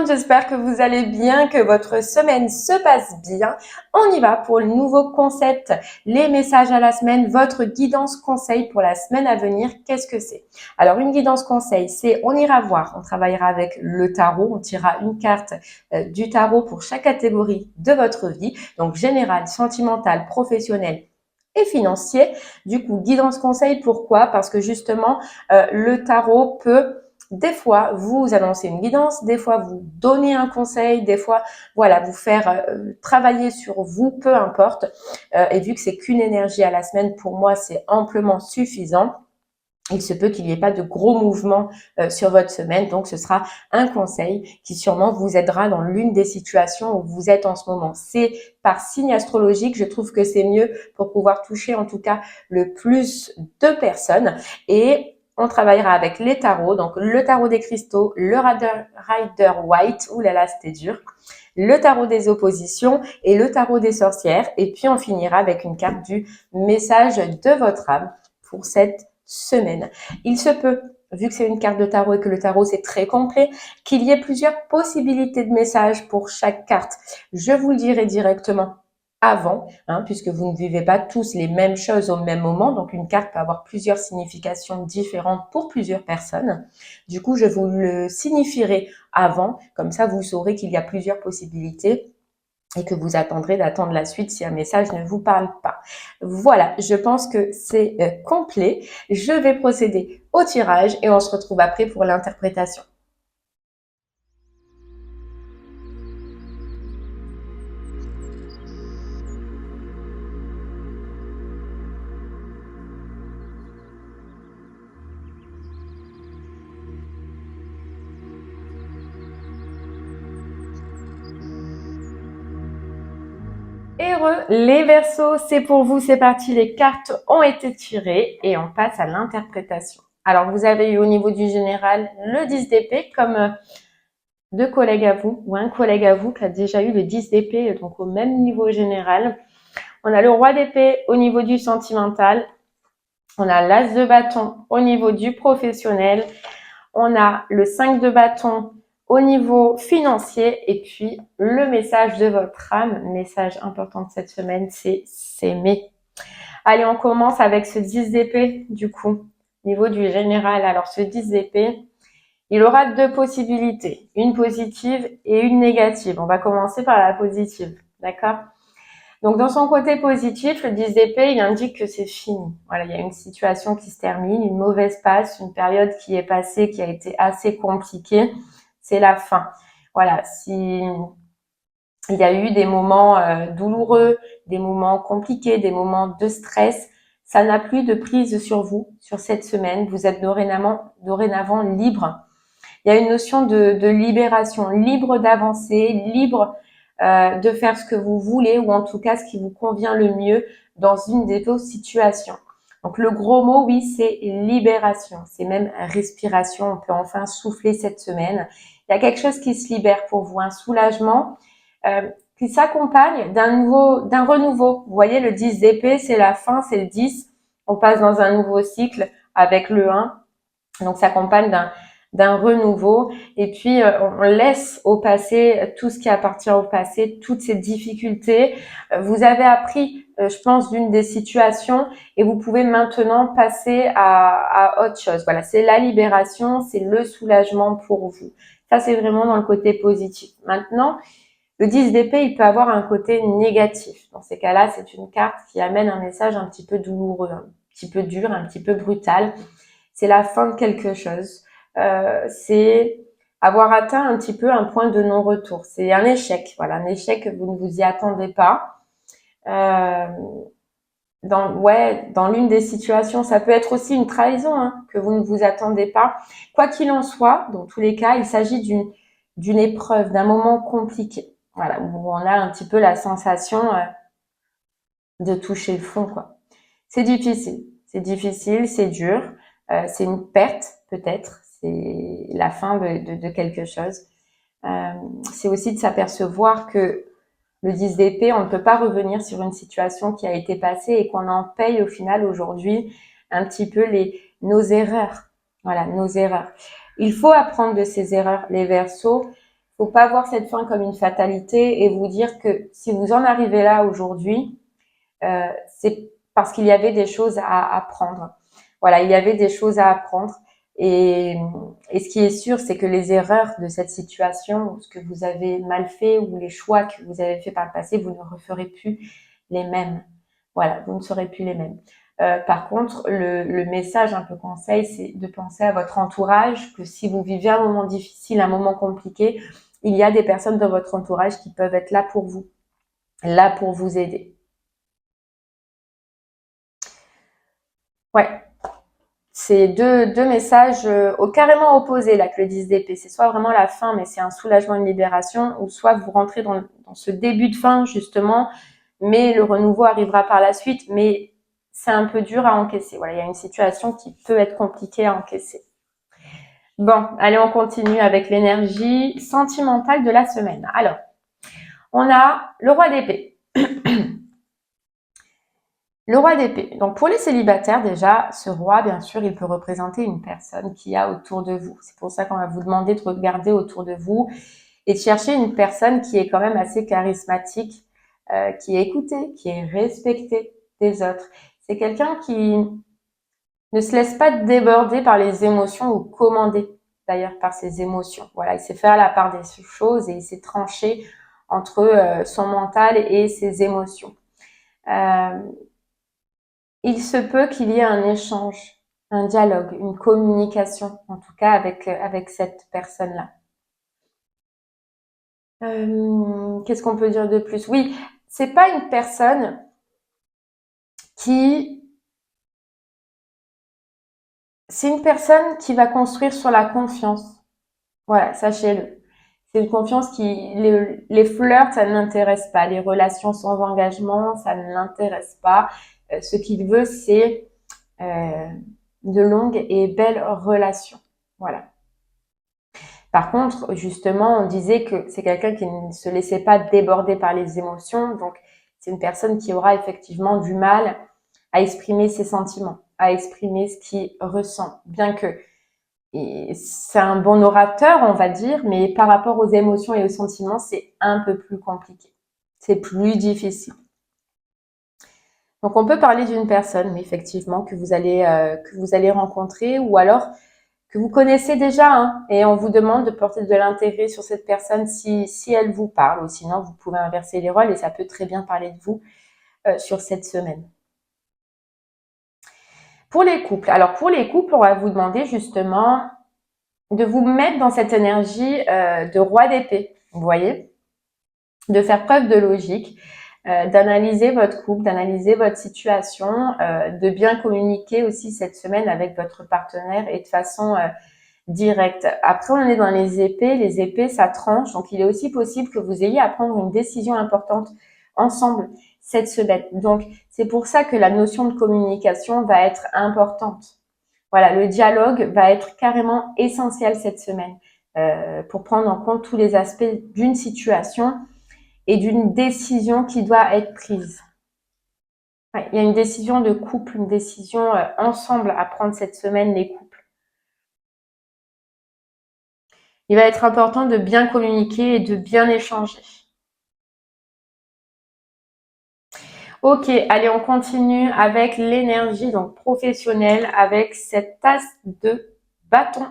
monde, j'espère que vous allez bien, que votre semaine se passe bien. On y va pour le nouveau concept, les messages à la semaine, votre guidance conseil pour la semaine à venir. Qu'est-ce que c'est? Alors, une guidance conseil, c'est on ira voir, on travaillera avec le tarot, on tirera une carte du tarot pour chaque catégorie de votre vie, donc général, sentimental, professionnel et financier. Du coup, guidance conseil, pourquoi? Parce que justement, le tarot peut des fois vous annoncer une guidance, des fois vous donner un conseil, des fois voilà vous faire travailler sur vous, peu importe. Et vu que c'est qu'une énergie à la semaine, pour moi c'est amplement suffisant. Il se peut qu'il n'y ait pas de gros mouvements sur votre semaine, donc ce sera un conseil qui sûrement vous aidera dans l'une des situations où vous êtes en ce moment. C'est par signe astrologique, je trouve que c'est mieux pour pouvoir toucher en tout cas le plus de personnes. Et on travaillera avec les tarots, donc le tarot des cristaux, le Rider White, oulala c'était dur, le tarot des oppositions et le tarot des sorcières. Et puis on finira avec une carte du message de votre âme pour cette semaine. Il se peut, vu que c'est une carte de tarot et que le tarot c'est très complet, qu'il y ait plusieurs possibilités de messages pour chaque carte. Je vous le dirai directement avant, puisque vous ne vivez pas tous les mêmes choses au même moment, donc une carte peut avoir plusieurs significations différentes pour plusieurs personnes. Du coup, je vous le signifierai avant, comme ça vous saurez qu'il y a plusieurs possibilités et que vous attendrez d'attendre la suite si un message ne vous parle pas. Voilà, je pense que c'est complet. Je vais procéder au tirage et on se retrouve après pour l'interprétation. Heureux, les Verseaux, c'est pour vous, c'est parti, les cartes ont été tirées et on passe à l'interprétation. Alors, vous avez eu au niveau du général le 10 d'épée comme deux collègues à vous ou un collègue à vous qui a déjà eu le 10 d'épée, donc au même niveau général. On a le roi d'épée au niveau du sentimental. On a l'as de bâton au niveau du professionnel. On a le 5 de bâton au niveau financier et puis le message de votre âme, message important de cette semaine, c'est s'aimer. Allez, on commence avec ce 10 d'épée du coup, niveau du général. Alors ce 10 d'épée, il aura deux possibilités, une positive et une négative. On va commencer par la positive, d'accord? Donc dans son côté positif, le 10 d'épée, il indique que c'est fini. Voilà, il y a une situation qui se termine, une mauvaise passe, une période qui est passée, qui a été assez compliquée. C'est la fin. Voilà, si il y a eu des moments douloureux, des moments compliqués, des moments de stress, ça n'a plus de prise sur vous, sur cette semaine. Vous êtes dorénavant libre. Il y a une notion de libération, libre d'avancer, libre de faire ce que vous voulez ou en tout cas ce qui vous convient le mieux dans une de vos situations. Donc le gros mot, oui, c'est libération, c'est même respiration. On peut enfin souffler cette semaine. Il y a quelque chose qui se libère pour vous, un soulagement qui s'accompagne d'un renouveau. Vous voyez, le 10 d'épée, c'est la fin, c'est le 10. On passe dans un nouveau cycle avec le 1. Donc, ça s'accompagne d'un renouveau et puis on laisse au passé tout ce qui appartient au passé, toutes ces difficultés. Vous avez appris, je pense, d'une des situations et vous pouvez maintenant passer à autre chose. Voilà, c'est la libération, c'est le soulagement pour vous. Ça, c'est vraiment dans le côté positif. Maintenant, le 10 d'épée, il peut avoir un côté négatif. Dans ces cas-là, c'est une carte qui amène un message un petit peu douloureux, un petit peu dur, un petit peu brutal. C'est la fin de quelque chose. C'est avoir atteint un petit peu un point de non-retour. C'est un échec. Voilà, un échec que vous ne vous y attendez pas. Dans l'une des situations, ça peut être aussi une trahison que vous ne vous attendez pas. Quoi qu'il en soit, dans tous les cas, il s'agit d'une épreuve, d'un moment compliqué. Voilà, où on a un petit peu la sensation de toucher le fond, quoi. C'est difficile, c'est dur, c'est une perte peut-être, c'est la fin de quelque chose. C'est aussi de s'apercevoir que le 10 d'épée, on ne peut pas revenir sur une situation qui a été passée et qu'on en paye au final aujourd'hui un petit peu nos erreurs. Voilà, nos erreurs. Il faut apprendre de ces erreurs, les Verseaux. Faut pas voir cette fin comme une fatalité et vous dire que si vous en arrivez là aujourd'hui, c'est parce qu'il y avait des choses à apprendre. Voilà, il y avait des choses à apprendre. Et ce qui est sûr, c'est que les erreurs de cette situation, ou ce que vous avez mal fait, ou les choix que vous avez fait par le passé, vous ne referez plus les mêmes. Voilà, vous ne serez plus les mêmes. Par contre, le message un peu conseil, c'est de penser à votre entourage, que si vous vivez un moment difficile, un moment compliqué, il y a des personnes dans votre entourage qui peuvent être là pour vous aider. Ouais, c'est deux messages carrément opposés là que le 10 d'épée. C'est soit vraiment la fin, mais c'est un soulagement, une libération, ou soit vous rentrez dans ce début de fin justement, mais le renouveau arrivera par la suite, mais c'est un peu dur à encaisser. Voilà, il y a une situation qui peut être compliquée à encaisser. Bon, allez, on continue avec l'énergie sentimentale de la semaine. Alors, on a le roi d'épée. Le roi d'épée. Donc pour les célibataires, déjà, ce roi, bien sûr, il peut représenter une personne qui a autour de vous. C'est pour ça qu'on va vous demander de regarder autour de vous et de chercher une personne qui est quand même assez charismatique, qui est écoutée, qui est respectée des autres. C'est quelqu'un qui ne se laisse pas déborder par les émotions ou commander d'ailleurs par ses émotions. Voilà, il sait faire la part des choses et il sait trancher entre son mental et ses émotions. Il se peut qu'il y ait un échange, un dialogue, une communication, en tout cas avec cette personne-là. Qu'est-ce qu'on peut dire de plus? Oui, c'est pas une personne qui, c'est une personne qui va construire sur la confiance. Voilà, sachez-le. C'est une confiance qui, les flirts, ça ne l'intéresse pas. Les relations sans engagement, ça ne l'intéresse pas. Ce qu'il veut, c'est euh, de longues et belles relations. Voilà. Par contre, justement, on disait que c'est quelqu'un qui ne se laissait pas déborder par les émotions. Donc, c'est une personne qui aura effectivement du mal à exprimer ses sentiments, à exprimer ce qu'il ressent. Bien que c'est un bon orateur, on va dire, mais par rapport aux émotions et aux sentiments, c'est un peu plus compliqué. C'est plus difficile. Donc, on peut parler d'une personne, mais effectivement, que vous allez rencontrer, ou alors que vous connaissez déjà, hein, et on vous demande de porter de l'intérêt sur cette personne si elle vous parle, ou sinon vous pouvez inverser les rôles et ça peut très bien parler de vous sur cette semaine. Pour les couples, alors pour les couples, on va vous demander justement de vous mettre dans cette énergie de roi d'épée, vous voyez, de faire preuve de logique, d'analyser votre couple, d'analyser votre situation, de bien communiquer aussi cette semaine avec votre partenaire et de façon direct. Après, on est dans les épées, ça tranche. Donc, il est aussi possible que vous ayez à prendre une décision importante ensemble cette semaine. Donc, c'est pour ça que la notion de communication va être importante. Voilà, le dialogue va être carrément essentiel cette semaine pour prendre en compte tous les aspects d'une situation et d'une décision qui doit être prise. Ouais, il y a une décision de couple, une décision ensemble à prendre cette semaine, les couples. Il va être important de bien communiquer et de bien échanger. Ok, allez, on continue avec l'énergie donc professionnelle avec cette tasse de bâton.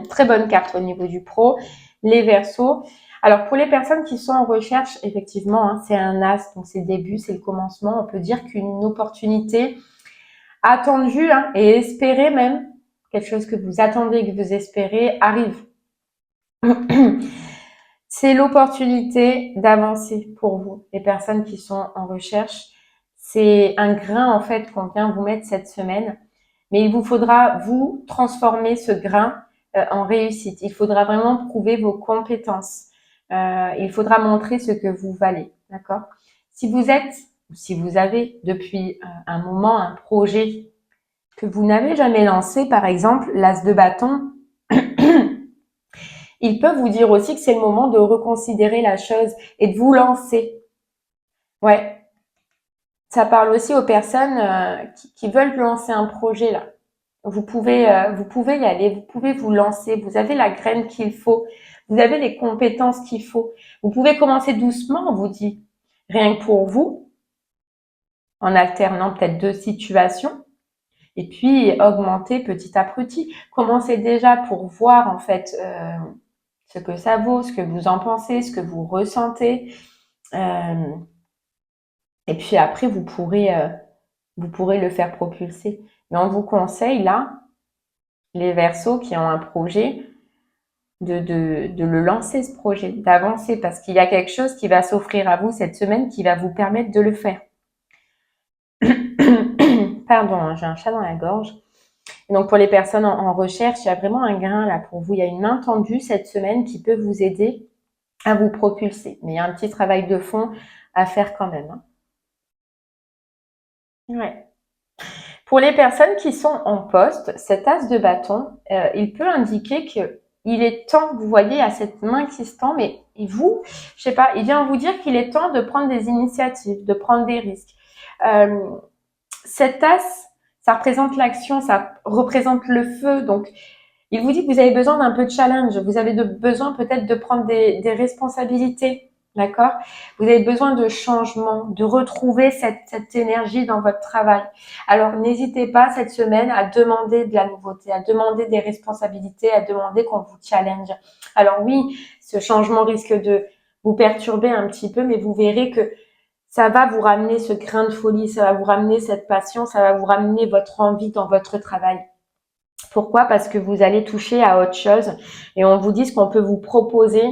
Très bonne carte au niveau du pro, les Verseaux. Alors pour les personnes qui sont en recherche, effectivement, hein, c'est un as, donc c'est le début, c'est le commencement. On peut dire qu'une opportunité attendue hein, et espérée même, quelque chose que vous attendez, que vous espérez, arrive. C'est l'opportunité d'avancer pour vous, les personnes qui sont en recherche. C'est un grain en fait qu'on vient vous mettre cette semaine, mais il vous faudra vous transformer ce grain en réussite. Il faudra vraiment prouver vos compétences. Il faudra montrer ce que vous valez, d'accord? Si vous êtes, si vous avez depuis un moment un projet que vous n'avez jamais lancé, par exemple l'as de bâton, il peut vous dire aussi que c'est le moment de reconsidérer la chose et de vous lancer. Ouais, ça parle aussi aux personnes qui veulent lancer un projet là. Vous pouvez y aller, vous pouvez vous lancer. Vous avez la graine qu'il faut Vous avez les compétences qu'il faut. Vous pouvez commencer doucement, on vous dit, rien que pour vous, en alternant peut-être 2 situations, et puis augmenter petit à petit. Commencez déjà pour voir en fait ce que ça vaut, ce que vous en pensez, ce que vous ressentez. Et puis après, vous pourrez le faire propulser. Mais on vous conseille là, les Verseaux qui ont un projet, de le lancer ce projet, d'avancer, parce qu'il y a quelque chose qui va s'offrir à vous cette semaine qui va vous permettre de le faire. Pardon, hein, j'ai un chat dans la gorge. Donc pour les personnes en recherche, il y a vraiment un grain là pour vous. Il y a une main tendue cette semaine qui peut vous aider à vous propulser. Mais il y a un petit travail de fond à faire quand même. Hein. Ouais. Pour les personnes qui sont en poste, cet as de bâton, il peut indiquer que il est temps, vous voyez, à cette main qui se tend, mais vous, je sais pas, il vient vous dire qu'il est temps de prendre des initiatives, de prendre des risques. Cet as, ça représente l'action, ça représente le feu, donc il vous dit que vous avez besoin d'un peu de challenge, vous avez besoin peut-être de prendre des responsabilités, d'accord? Vous avez besoin de changement, de retrouver cette énergie dans votre travail. Alors n'hésitez pas cette semaine à demander de la nouveauté, à demander des responsabilités, à demander qu'on vous challenge. Alors oui, ce changement risque de vous perturber un petit peu, mais vous verrez que ça va vous ramener ce grain de folie, ça va vous ramener cette passion, ça va vous ramener votre envie dans votre travail. Pourquoi? Parce que vous allez toucher à autre chose et on vous dit ce qu'on peut vous proposer.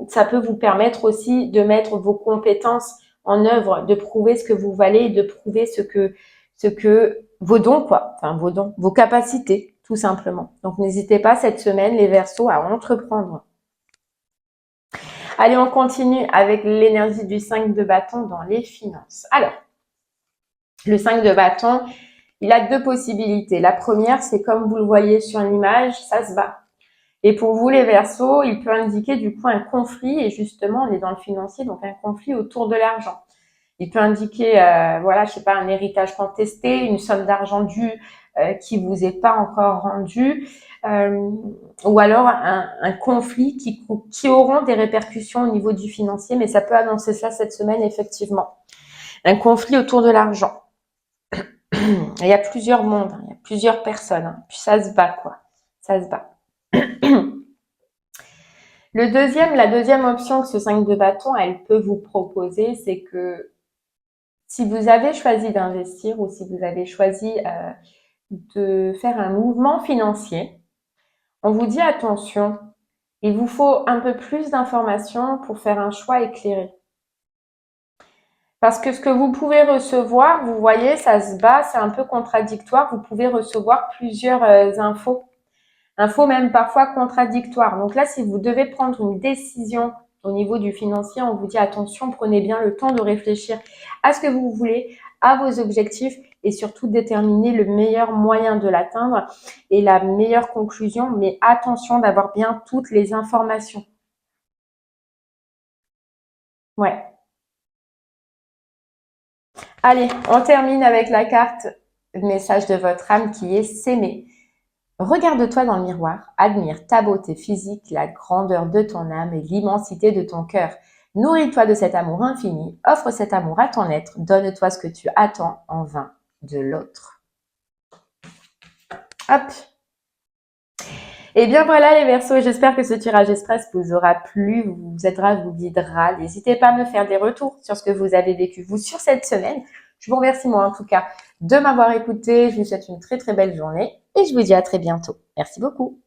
Ça peut vous permettre aussi de mettre vos compétences en œuvre, de prouver ce que vous valez, de prouver ce que vos dons, quoi. Enfin, vos dons, vos capacités, tout simplement. Donc, n'hésitez pas cette semaine, les Verseaux, à entreprendre. Allez, on continue avec l'énergie du 5 de bâton dans les finances. Alors, le 5 de bâton, il a 2 possibilités. La première, c'est comme vous le voyez sur l'image, ça se bat. Et pour vous, les Verseaux, il peut indiquer du coup un conflit, et justement, on est dans le financier, donc un conflit autour de l'argent. Il peut indiquer, voilà, je sais pas, un héritage contesté, une somme d'argent due qui vous est pas encore rendue, ou alors un conflit qui auront des répercussions au niveau du financier, mais ça peut annoncer ça cette semaine, effectivement. Un conflit autour de l'argent. Il y a plusieurs mondes, il y a plusieurs personnes, hein. Puis ça se bat, quoi. Ça se bat. La deuxième option que ce 5 de bâton, elle peut vous proposer, c'est que si vous avez choisi d'investir ou si vous avez choisi de faire un mouvement financier, on vous dit attention, il vous faut un peu plus d'informations pour faire un choix éclairé. Parce que ce que vous pouvez recevoir, vous voyez, ça se bat, c'est un peu contradictoire. Vous pouvez recevoir plusieurs infos même parfois contradictoires. Donc là, si vous devez prendre une décision au niveau du financier, on vous dit attention, prenez bien le temps de réfléchir à ce que vous voulez, à vos objectifs et surtout déterminer le meilleur moyen de l'atteindre et la meilleure conclusion. Mais attention d'avoir bien toutes les informations. Ouais. Allez, on termine avec la carte message de votre âme qui est s'aimer. Regarde-toi dans le miroir, admire ta beauté physique, la grandeur de ton âme et l'immensité de ton cœur. Nourris-toi de cet amour infini, offre cet amour à ton être, donne-toi ce que tu attends en vain de l'autre. Hop! Et bien voilà les Verseaux, j'espère que ce tirage express vous aura plu, vous aidera, vous guidera. N'hésitez pas à me faire des retours sur ce que vous avez vécu vous sur cette semaine. Je vous remercie moi en tout cas de m'avoir écouté. Je vous souhaite une très très belle journée et je vous dis à très bientôt. Merci beaucoup.